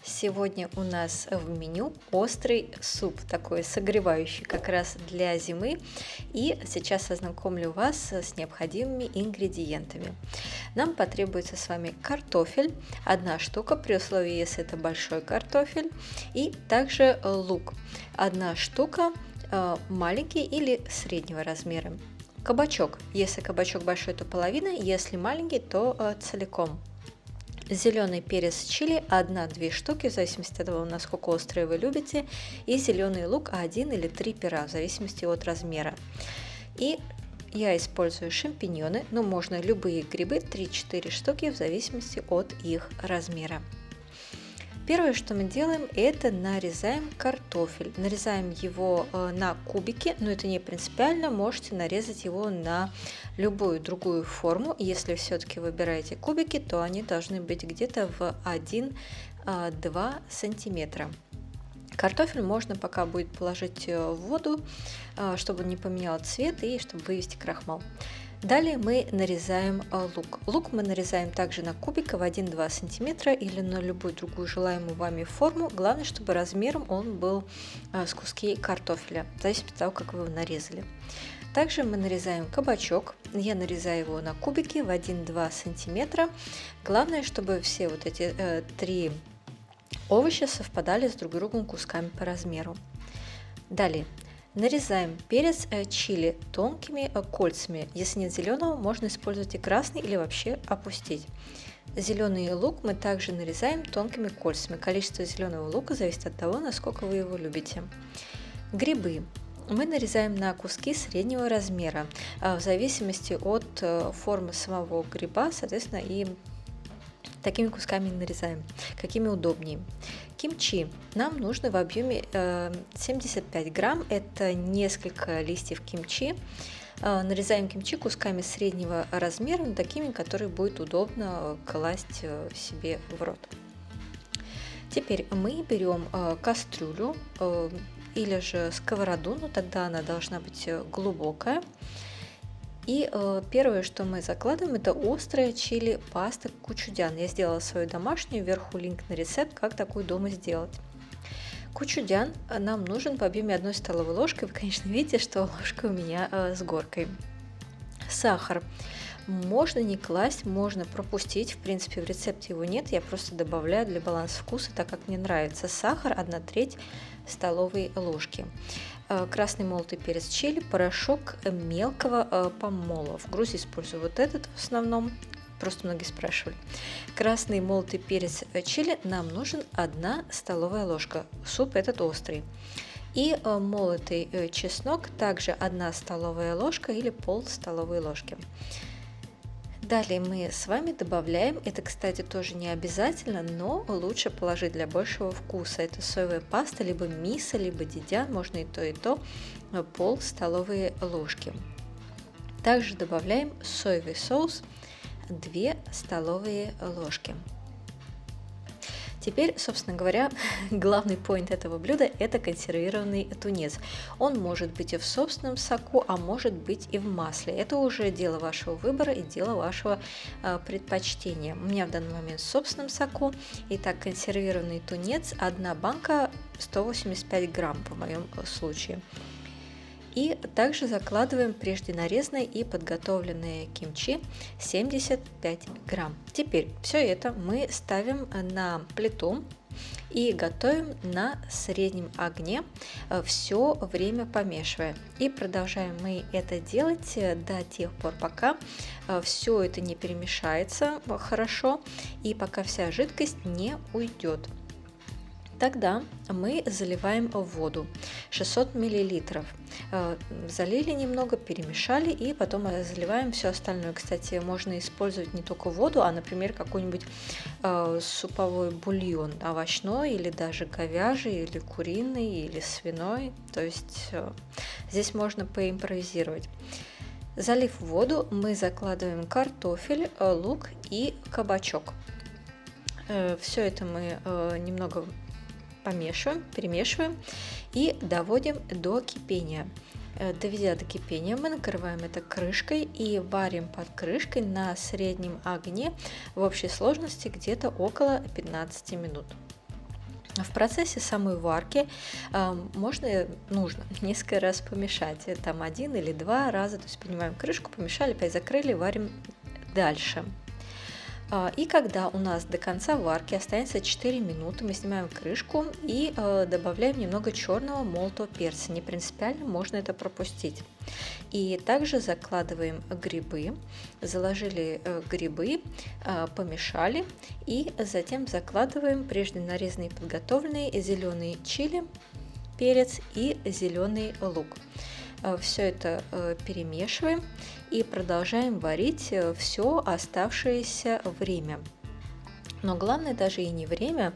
Сегодня у нас в меню острый суп, такой согревающий как раз для зимы. И сейчас ознакомлю вас с необходимыми ингредиентами. Нам потребуется с вами картофель, одна штука, при условии, если это большой картофель, и также лук, одна штука, маленький или среднего размера. Кабачок, если кабачок большой, то половина, если маленький, то целиком. Зеленый перец чили одна-две штуки, в зависимости от того, насколько острые вы любите, и зеленый лук 1 или 3 пера, в зависимости от размера. И я использую шампиньоны, но можно любые грибы, 3-4 штуки, в зависимости от их размера. Первое, что мы делаем, это нарезаем картофель. Нарезаем его на кубики, но это не принципиально, можете нарезать его на любую другую форму. Если все-таки выбираете кубики, то они должны быть где-то в 1-2 сантиметра. Картофель можно пока будет положить в воду, чтобы он не поменял цвет и чтобы вывести крахмал. Далее мы нарезаем лук. Лук мы нарезаем также на кубики в 1-2 см или на любую другую желаемую вами форму. Главное, чтобы размером он был с куски картофеля, в зависимости от того, как вы его нарезали. Также мы нарезаем кабачок. Я нарезаю его на кубики в 1-2 см. Главное, чтобы все вот эти три овощи совпадали с друг другом кусками по размеру. Далее нарезаем перец чили тонкими кольцами. Если нет зеленого, можно использовать и красный или вообще опустить. Зеленый лук мы также нарезаем тонкими кольцами. Количество зеленого лука зависит от того, насколько вы его любите. Грибы мы нарезаем на куски среднего размера, в зависимости от формы самого гриба, соответственно, и такими кусками нарезаем, какими удобнее. Кимчи нам нужно в объеме 75 грамм, это несколько листьев кимчи. Нарезаем кимчи кусками среднего размера, но такими, которые будет удобно класть себе в рот. Теперь мы берем кастрюлю или же сковороду, но тогда она должна быть глубокая. И первое, что мы закладываем, это острая чили паста кучудян. Я сделала свою домашнюю, вверху линк на рецепт, как такую дома сделать. Кучудян нам нужен в объеме 1 столовой ложки. Вы, конечно, видите, что ложка у меня с горкой. Сахар. Можно не класть, можно пропустить. В принципе, в рецепте его нет, я просто добавляю для баланса вкуса, так как мне нравится. Сахар 1/3 столовой ложки. Красный молотый перец чили, порошок мелкого помола. В Грузии использую вот этот в основном, просто многие спрашивали. Красный молотый перец чили нам нужен 1 столовая ложка. Суп этот острый. И молотый чеснок также 1 столовая ложка или пол столовой ложки. Далее мы с вами добавляем, это, кстати, тоже не обязательно, но лучше положить для большего вкуса. Это соевая паста, либо мисо, либо дидян, можно и то, пол столовой ложки. Также добавляем соевый соус 2 столовые ложки. Теперь, собственно говоря, главный поинт этого блюда – это консервированный тунец. Он может быть и в собственном соку, а может быть и в масле. Это уже дело вашего выбора и дело вашего предпочтения. У меня в данный момент в собственном соку. Итак, консервированный тунец, 1 банка, 185 грамм в моем случае. И также закладываем прежде нарезанное и подготовленное кимчи 75 грамм. Теперь все это мы ставим на плиту и готовим на среднем огне, все время помешивая. И продолжаем мы это делать до тех пор, пока все это не перемешается хорошо и пока вся жидкость не уйдет. Тогда мы заливаем воду 600 мл. Залили немного, перемешали и потом заливаем все остальное. Кстати, можно использовать не только воду, а, например, какой-нибудь суповой бульон овощной или даже говяжий, или куриный, или свиной. То есть здесь можно поимпровизировать. Залив воду, мы закладываем картофель, лук и кабачок. Все это мы немного перемешиваем и доводим до кипения. Доведя до кипения, мы накрываем это крышкой и варим под крышкой на среднем огне в общей сложности где-то около 15 минут. В процессе самой варки нужно несколько раз помешать, там 1 или 2 раза, то есть поднимаем крышку, помешали, опять закрыли, варим дальше. И когда у нас до конца варки останется 4 минуты, мы снимаем крышку и добавляем немного черного молотого перца. Не принципиально, можно это пропустить. И также закладываем грибы, заложили грибы, помешали и затем закладываем прежде нарезанные и подготовленные зеленые чили, перец и зеленый лук. Все это перемешиваем и продолжаем варить все оставшееся время. Но главное даже и не время,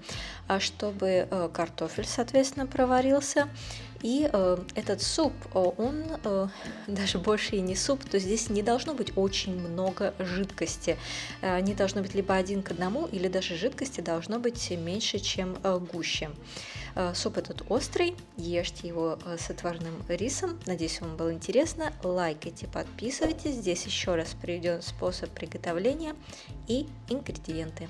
а чтобы картофель, соответственно, проварился. И этот суп, он даже больше и не суп, то здесь не должно быть очень много жидкости. Не должно быть либо 1 к 1, или даже жидкости должно быть меньше, чем гуще. Суп этот острый, ешьте его с отварным рисом. Надеюсь, вам было интересно. Лайкайте, подписывайтесь. Здесь еще раз приведен способ приготовления и ингредиенты.